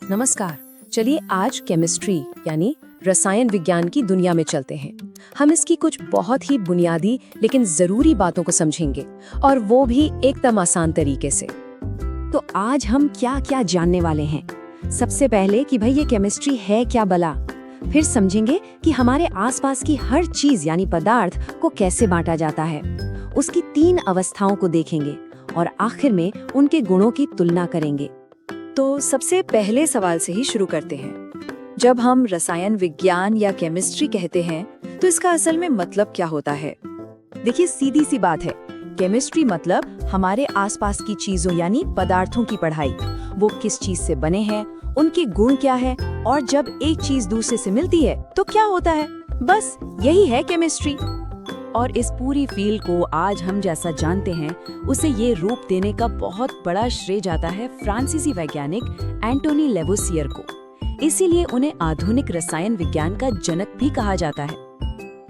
नमस्कार। चलिए आज केमिस्ट्री यानी रसायन विज्ञान की दुनिया में चलते हैं। हम इसकी कुछ बहुत ही बुनियादी लेकिन जरूरी बातों को समझेंगे और वो भी एकदम आसान तरीके से। तो आज हम क्या क्या जानने वाले हैं। सबसे पहले कि भाई ये केमिस्ट्री है क्या भला, फिर समझेंगे कि हमारे आसपास की हर चीज यानी पदार्थ को कैसे बांटा जाता है, उसकी 3 अवस्थाओं को देखेंगे और आखिर में उनके गुणों की तुलना करेंगे। तो सबसे पहले सवाल से ही शुरू करते हैं। जब हम रसायन विज्ञान या केमिस्ट्री कहते हैं तो इसका असल में मतलब क्या होता है? देखिए सीधी सी बात है, केमिस्ट्री मतलब हमारे आसपास की चीजों यानी पदार्थों की पढ़ाई। वो किस चीज से बने हैं, उनके गुण क्या है और जब एक चीज दूसरे से मिलती है तो क्या होता है, बस यही है केमिस्ट्री। और इस पूरी फील्ड को आज हम जैसा जानते हैं उसे ये रूप देने का बहुत बड़ा श्रेय जाता है फ्रांसीसी वैज्ञानिक एंटोनी लेवोसियर को। इसीलिए उन्हें आधुनिक रसायन विज्ञान का जनक भी कहा जाता है।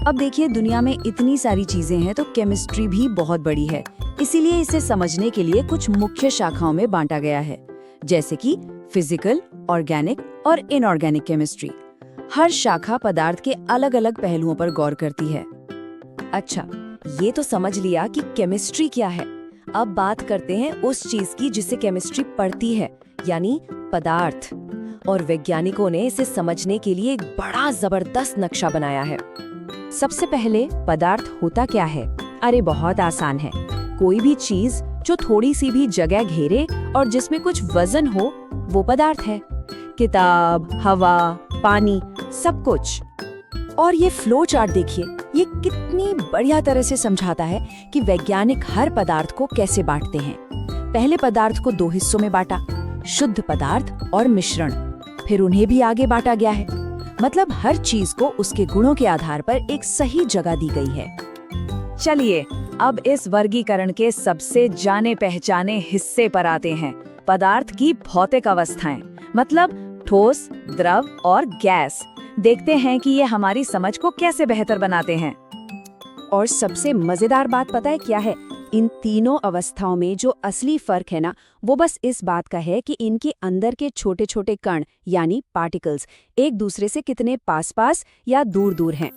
अब देखिए दुनिया में इतनी सारी चीजें हैं तो केमिस्ट्री भी बहुत बड़ी है, इसीलिए इसे समझने के लिए कुछ मुख्य शाखाओं में बांटा गया है, जैसे कि फिजिकल, ऑर्गेनिक और इनऑर्गेनिक केमिस्ट्री। हर शाखा पदार्थ के अलग अलग पहलुओं पर गौर करती है। अच्छा, ये तो समझ लिया कि केमिस्ट्री क्या है। अब बात करते हैं उस चीज की जिसे केमिस्ट्री पढ़ती है, यानी पदार्थ। और वैज्ञानिकों ने इसे समझने के लिए एक बड़ा जबरदस्त नक्शा बनाया है। सबसे पहले पदार्थ होता क्या है? अरे बहुत आसान है, कोई भी चीज जो थोड़ी सी भी जगह घेरे और जिसमें कुछ वजन हो वो पदार्थ है। किताब, हवा, पानी, सब कुछ। और ये फ्लो चार्ट देखिए, ये कितनी बढ़िया तरह से समझाता है कि वैज्ञानिक हर पदार्थ को कैसे बांटते हैं। पहले पदार्थ को 2 हिस्सों में बांटा, शुद्ध पदार्थ और मिश्रण। फिर उन्हें भी आगे बांटा गया है, मतलब हर चीज को उसके गुणों के आधार पर एक सही जगह दी गई है। चलिए अब इस वर्गीकरण के सबसे जाने पहचाने हिस्से पर आते हैं, पदार्थ की भौतिक अवस्थाएं, मतलब ठोस, द्रव और गैस। देखते हैं कि ये हमारी समझ को कैसे बेहतर बनाते हैं। और सबसे मजेदार बात पता है क्या है? इन तीनों अवस्थाओं में जो असली फर्क है ना, वो बस इस बात का है कि इनके अंदर के छोटे छोटे कण यानी पार्टिकल्स एक दूसरे से कितने पास पास या दूर दूर हैं।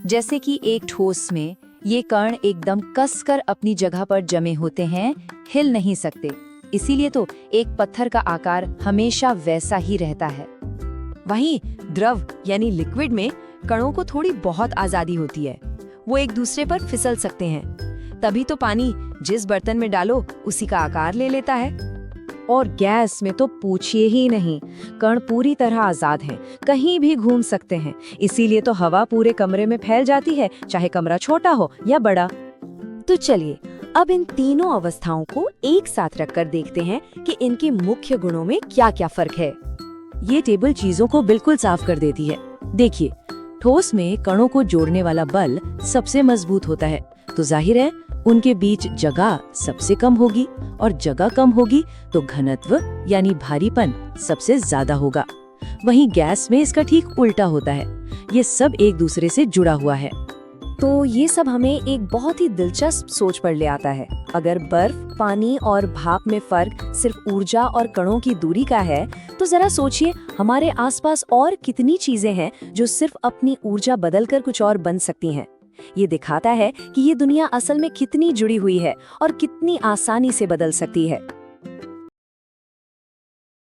जैसे कि एक ठोस में ये कण एकदम कसकर अपनी जगह पर जमे होते हैं, हिल नहीं सकते। इसीलिए तो एक पत्थर का आकार हमेशा वैसा ही रहता है। वहीं द्रव यानी लिक्विड में कणों को थोड़ी बहुत आजादी होती है, वो एक दूसरे पर फिसल सकते हैं। तभी तो पानी जिस बर्तन में डालो उसी का आकार ले लेता है। और गैस में तो पूछिए ही नहीं, कण पूरी तरह आजाद हैं, कहीं भी घूम सकते हैं। इसीलिए तो हवा पूरे कमरे में फैल जाती है, चाहे कमरा छोटा हो या बड़ा। तो चलिए अब इन तीनों अवस्थाओं को एक साथ रखकर देखते हैं कि इनके मुख्य गुणों में क्या क्या फर्क है। ये टेबल चीजों को बिल्कुल साफ कर देती है। देखिए, ठोस में कणों को जोड़ने वाला बल सबसे मजबूत होता है, तो जाहिर है उनके बीच जगह सबसे कम होगी, और जगह कम होगी तो घनत्व यानी भारीपन सबसे ज्यादा होगा। वहीं गैस में इसका ठीक उल्टा होता है, ये सब एक दूसरे से जुड़ा हुआ है। तो ये सब हमें एक बहुत ही दिलचस्प सोच पर ले आता है। अगर बर्फ, पानी और भाप में फर्क सिर्फ ऊर्जा और कणों की दूरी का है, तो जरा सोचिए हमारे आसपास और कितनी चीजें हैं जो सिर्फ अपनी ऊर्जा बदलकर कुछ और बन सकती हैं। ये दिखाता है कि ये दुनिया असल में कितनी जुड़ी हुई है और कितनी आसानी से बदल सकती है।